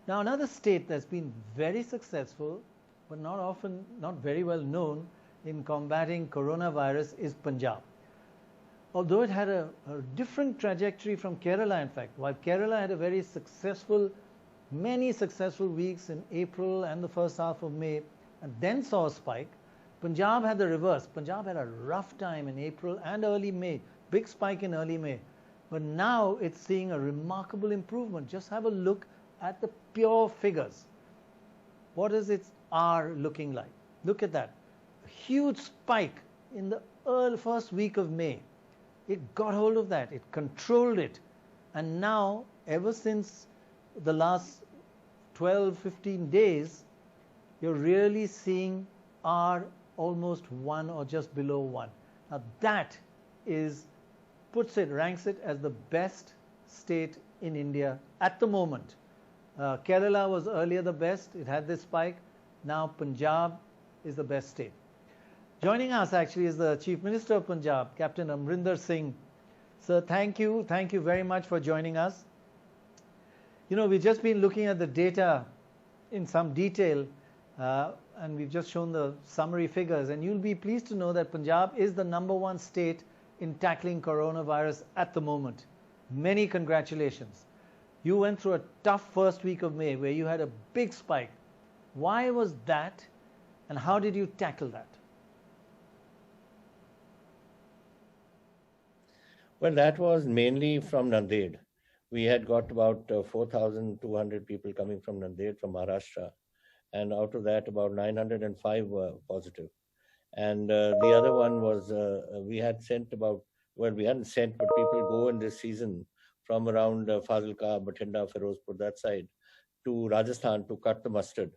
Now, another state that's been very successful, but not very well known in combating coronavirus is Punjab. Although it had a different trajectory from Kerala, in fact, while Kerala had a very successful, many successful weeks in April and the first half of May, and then saw a spike, Punjab had the reverse. Punjab had a rough time in April and early May, big spike in early May. But now it's seeing a remarkable improvement. Just have a look at the pure figures. What is its R looking like? Look at that. A huge spike in the first week of May. It got hold of that. It controlled it. And now, ever since the last 12, 15 days, you're really seeing R almost 1 or just below 1. Now that ranks it as the best state in India at the moment. Kerala was earlier the best. It had this spike. Now Punjab is the best state. Joining us actually is the Chief Minister of Punjab, Captain Amrinder Singh. Sir, thank you. Thank you very much for joining us. You know, we've just been looking at the data in some detail, and we've just shown the summary figures, and you'll be pleased to know that Punjab is the #1 state in tackling coronavirus at the moment. Many congratulations. You went through a tough first week of May where you had a big spike. Why was that, and how did you tackle that? Well, that was mainly from Nanded. We had got about 4,200 people coming from Nanded, from Maharashtra. And out of that, about 905 were positive. And the other one was, we had sent about, well, we hadn't sent, but people go in this season from around Fazilka, Bathinda, Ferozpur, that side, to Rajasthan to cut the mustard.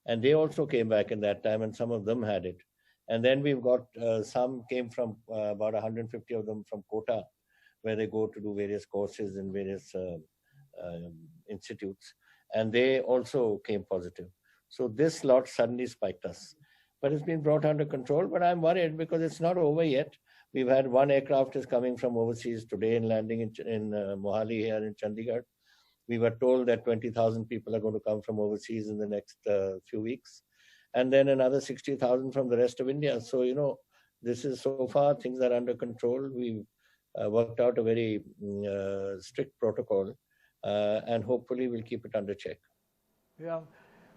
And they also came back in that time, and some of them had it. And then we've got some came from about 150 of them from Kota, where they go to do various courses in various institutes. And they also came positive. So this lot suddenly spiked us. But it's been brought under control. But I'm worried because it's not over yet. We've had one aircraft is coming from overseas today and landing in Mohali here in Chandigarh. We were told that 20,000 people are going to come from overseas in the next few weeks. And then another 60,000 from the rest of India. So, you know, this is so far, things are under control. We've worked out a very strict protocol, and hopefully we'll keep it under check. Yeah.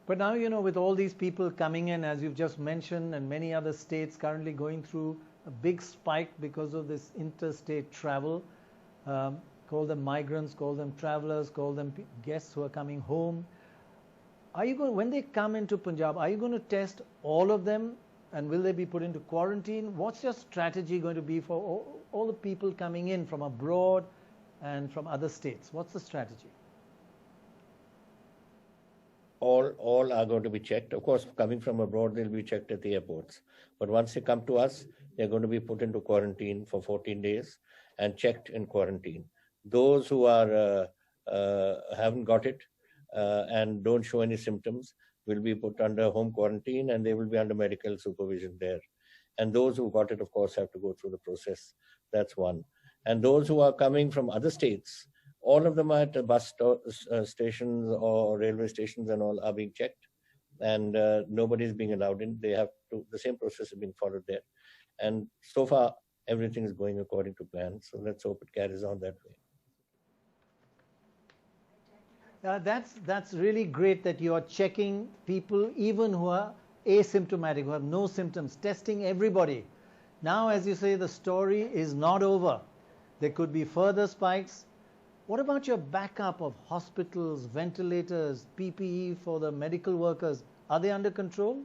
But now, you know, with all these people coming in, as you've just mentioned, and many other states currently going through a big spike because of this interstate travel, call them migrants, call them travelers, call them guests who are coming home. Are you going, when they come into Punjab, are you going to test all of them, and will they be put into quarantine? What's your strategy going to be for all the people coming in from abroad and from other states? What's the strategy? All are going to be checked. Of course, coming from abroad, they'll be checked at the airports. But once they come to us, they're going to be put into quarantine for 14 days and checked in quarantine. Those who are haven't got it and don't show any symptoms will be put under home quarantine, and they will be under medical supervision there. And those who got it, of course, have to go through the process. That's one. And those who are coming from other states, all of them at the bus stations or railway stations and all are being checked, and nobody is being allowed in. They have to, the same process is being followed there. And so far, everything is going according to plan. So let's hope it carries on that way. That's really great that you are checking people even who are asymptomatic, who have no symptoms, testing everybody. Now, as you say, the story is not over. There could be further spikes. What about your backup of hospitals, ventilators, PPE for the medical workers? Are they under control?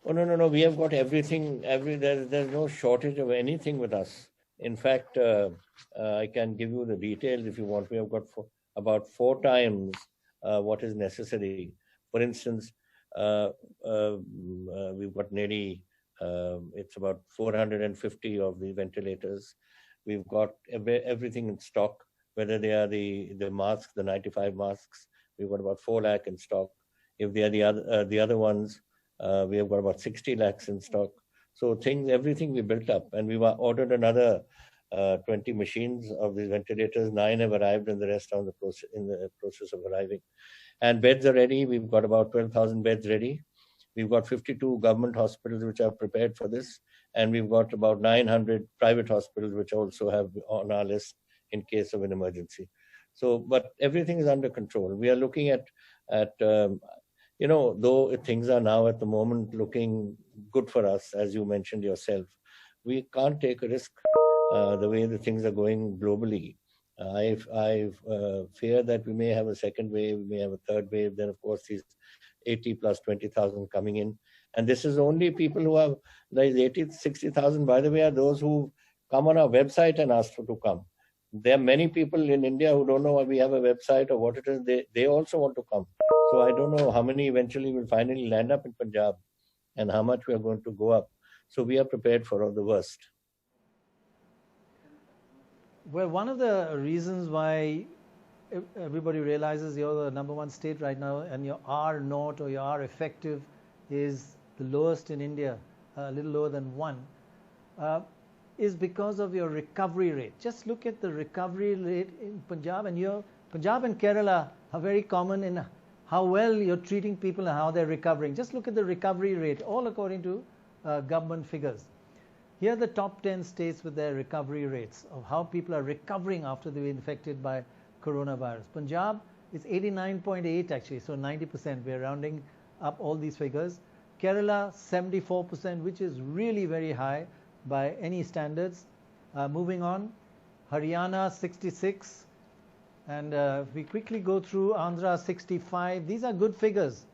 Oh, no. We have got everything. There's no shortage of anything with us. In fact, I can give you the details if you want. We have got about 4 times what is necessary. For instance, we've got nearly it's about 450 of the ventilators. We've got everything in stock, whether they are the masks, the 95 masks. We've got about 4 lakh in stock. If they are the other ones, we have got about 60 lakhs in stock. So everything we built up, and we ordered another 20 machines of these ventilators. 9 have arrived, and the rest are in the process of arriving. And beds are ready. We've got about 12,000 beds ready. We've got 52 government hospitals which are prepared for this, and we've got about 900 private hospitals which also have on our list in case of an emergency. So, but everything is under control. We are looking at though things are now at the moment looking good for us, as you mentioned yourself, we can't take a risk the way the things are going globally. I fear that we may have a second wave, we may have a third wave, then of course these 80 plus 20,000 coming in. And this is only people who have, these 80, 60,000, by the way, are those who come on our website and ask to come. There are many people in India who don't know why we have a website or what it is. They also want to come. So I don't know how many eventually will finally land up in Punjab and how much we are going to go up. So we are prepared for all the worst. Well, one of the reasons why everybody realizes you're the number one state right now and your R naught or your R effective is the lowest in India, a little lower than 1, is because of your recovery rate. Just look at the recovery rate in Punjab, and Punjab and Kerala are very common in how well you're treating people and how they're recovering. Just look at the recovery rate, all according to government figures. Here are the top 10 states with their recovery rates of how people are recovering after they've been infected by coronavirus. Punjab is 89.8 actually, so 90%. We're rounding up all these figures. Kerala 74%, which is really very high by any standards. Moving on, Haryana 66, and if we quickly go through, Andhra 65. These are good figures.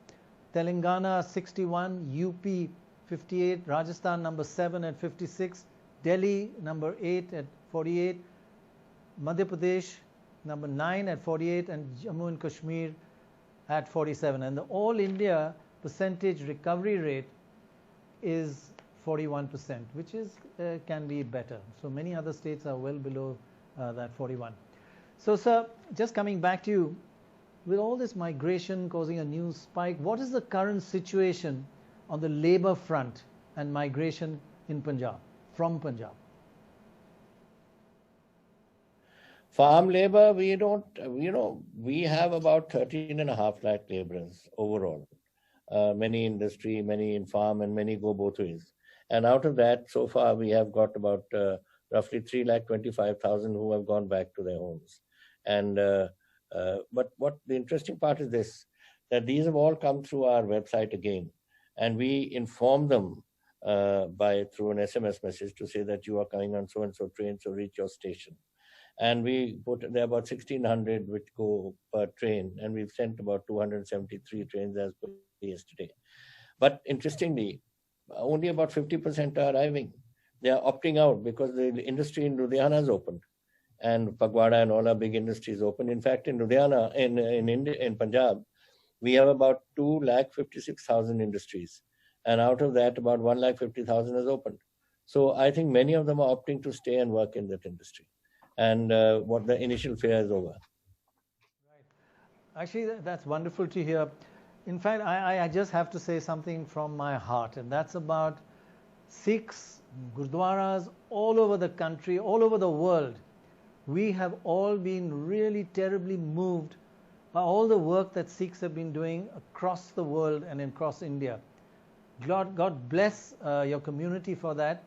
Telangana 61, UP 58, Rajasthan number 7 at 56, Delhi number 8 at 48, Madhya Pradesh number 9 at 48, and Jammu and Kashmir at 47. And the all India percentage recovery rate is 41%, which is can be better. So many other states are well below that 41. So sir, just coming back to you, with all this migration causing a new spike, what is the current situation on the labor front and migration in Punjab, from Punjab? Farm labor, we have about 13.5 lakh laborers overall. Many industry, many in farm, and many go both ways. And out of that, so far, we have got about roughly 3,25,000 who have gone back to their homes. And but what the interesting part is this, that these have all come through our website again. And we inform them through an SMS message to say that you are coming on so-and-so train, so reach your station. And we there are about 1,600 which go per train, and we've sent about 273 trains as per yesterday. But interestingly, only about 50% are arriving. They are opting out because the industry in Ludhiana is opened, and Pagwada and all our big industries open. In fact, in Ludhiana, in Punjab, we have about 256,000 industries, and out of that, about 150,000 is opened. So I think many of them are opting to stay and work in that industry, and what the initial fear is over. Right. Actually, that's wonderful to hear. In fact, I just have to say something from my heart, and that's about Sikhs, Gurdwaras all over the country, all over the world. We have all been really terribly moved by all the work that Sikhs have been doing across the world and across India. God bless your community for that,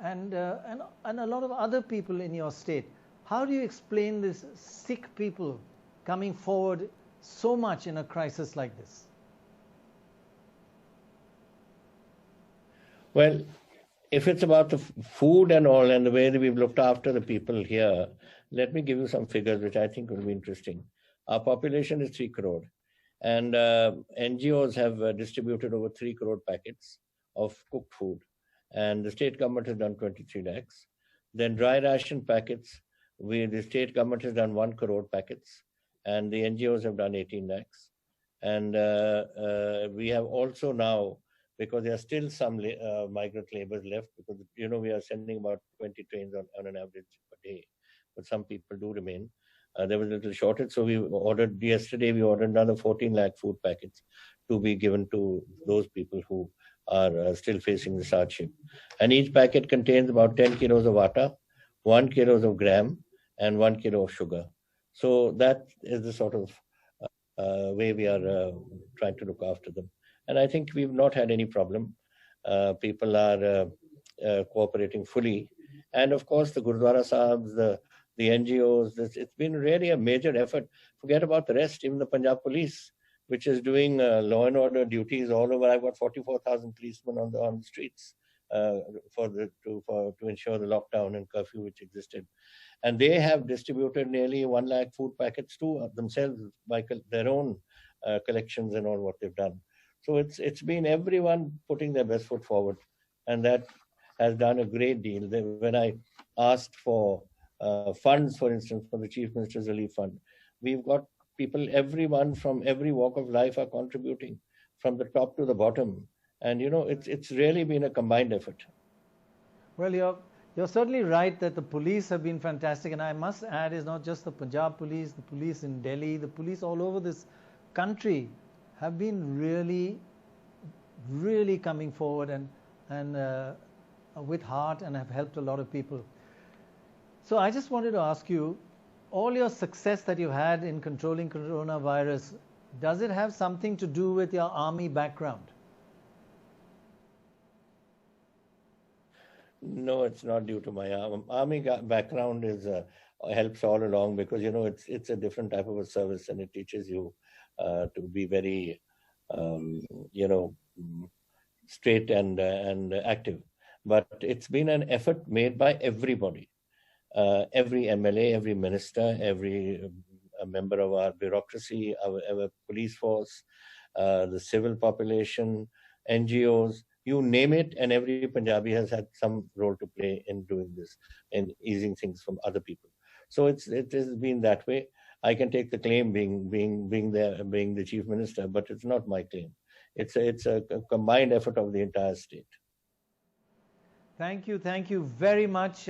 and a lot of other people in your state. How do you explain this Sikh people coming forward so much in a crisis like this? Well, if it's about the food and all and the way that we've looked after the people here, let me give you some figures which I think will be interesting. Our population is 3 crore, and NGOs have distributed over 3 crore packets of cooked food, and the state government has done 23 lakhs. Then dry ration packets, the state government has done 1 crore packets, and the NGOs have done 18 lakhs. And we have also now, because there are still some migrant laborers left, because we are sending about 20 trains on an average per day, but some people do remain. There was a little shortage, so yesterday we ordered another 14 lakh food packets to be given to those people who are still facing this hardship. And each packet contains about 10 kilos of atta, 1 kilos of gram and 1 kilo of sugar. So that is the sort of way we are trying to look after them. And I think we've not had any problem. People are cooperating fully. And of course, the Gurdwara Sahibs, the NGOs, it's been really a major effort. Forget about the rest, even the Punjab Police, which is doing law and order duties all over. I've got 44,000 policemen on the streets to ensure the lockdown and curfew which existed. And they have distributed nearly 1 lakh food packets to themselves by their own collections and all what they've done. So it's been everyone putting their best foot forward, and that has done a great deal. When I asked for funds, for instance, for the Chief Minister's Relief Fund, we've got people, everyone from every walk of life are contributing, from the top to the bottom. And it's really been a combined effort. Well, you're certainly right that the police have been fantastic, and I must add, it's not just the Punjab police, the police in Delhi, the police all over this country have been really, really coming forward and with heart, and have helped a lot of people. So I just wanted to ask you, all your success that you had in controlling coronavirus, does it have something to do with your army background? No, it's not due to my army background. Helps all along, because it's a different type of a service, and it teaches you to be very straight and active. But it's been an effort made by everybody, every MLA, every minister, every member of our bureaucracy, our police force, the civil population, NGOs. You name it, and every Punjabi has had some role to play in doing this and easing things from other people. So it has been that way. I can take the claim being the chief minister, but it's not my claim. It's a combined effort of the entire state. Thank you very much.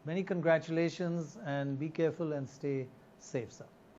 Many congratulations, and be careful and stay safe, sir.